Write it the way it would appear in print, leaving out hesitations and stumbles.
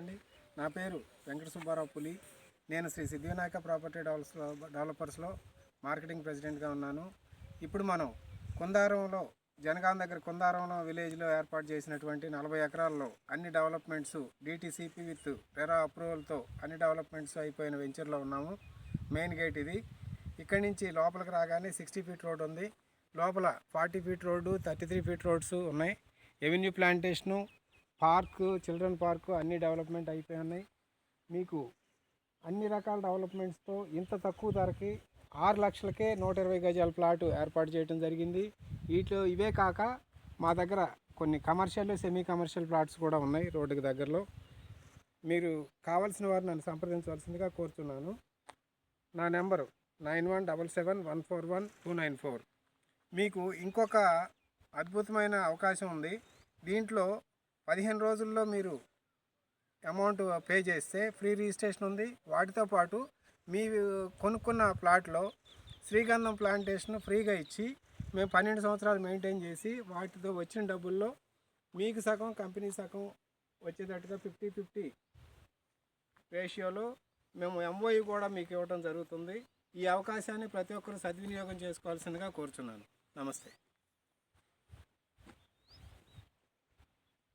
అండి. నా పేరు వెంకట సుబ్బారావు పులి. నేను శ్రీ సిద్ధివినాయక ప్రాపర్టీ డెవలపర్స్లో మార్కెటింగ్ ప్రెసిడెంట్గా ఉన్నాను. ఇప్పుడు మనం కుందారంలో జనగాం దగ్గర కుందారంలో విలేజ్లో ఏర్పాటు చేసినటువంటి 40 ఎకరాల్లో అన్ని డెవలప్మెంట్స్ డిటిసిపి విత్ రెరా అప్రూవల్తో అన్ని డెవలప్మెంట్స్ అయిపోయిన వెంచర్లో ఉన్నాము. మెయిన్ గేట్ ఇది. ఇక్కడి నుంచి లోపలికి రాగానే 60 ఫీట్ రోడ్ ఉంది. లోపల 40 ఫీట్ రోడ్డు, 33 ఫీట్ రోడ్స్ ఉన్నాయి. Avenue plantation, park, children park అన్ని డెవలప్మెంట్ అయిపోయి ఉన్నాయి. మీకు అన్ని రకాల డెవలప్మెంట్స్తో ఇంత తక్కువ ధరకి 6 లక్షలకే 120 గజాల ప్లాటు ఏర్పాటు చేయడం జరిగింది. వీటిలో ఇవే కాక మా దగ్గర కొన్ని కమర్షియల్, సెమీ కమర్షియల్ ప్లాట్స్ కూడా ఉన్నాయి రోడ్డుకి దగ్గరలో. మీరు కావాల్సిన వారు నన్ను సంప్రదించవలసిందిగా కోరుతున్నాను. నా నెంబరు 9177141294. మీకు ఇంకొక అద్భుతమైన అవకాశం ఉంది. దీంట్లో 15 రోజుల్లో మీరు అమౌంట్ పే చేస్తే ఫ్రీ రిజిస్ట్రేషన్ ఉంది. వాటితో పాటు మీ కొనుక్కున్న ప్లాట్లో శ్రీగంధం ప్లాంటేషన్ ఫ్రీగా ఇచ్చి మేము 12 సంవత్సరాలు మెయింటైన్ చేసి వాటితో వచ్చిన డబ్బుల్లో మీకు సగం, కంపెనీ సగం వచ్చేటట్టుగా 50-50 రేషియోలో మేము ఎంఓయూ కూడా మీకు ఇవ్వడం జరుగుతుంది. ఈ అవకాశాన్ని ప్రతి ఒక్కరూ సద్వినియోగం చేసుకోవాల్సిందిగా కోరుచున్నాను. నమస్తే.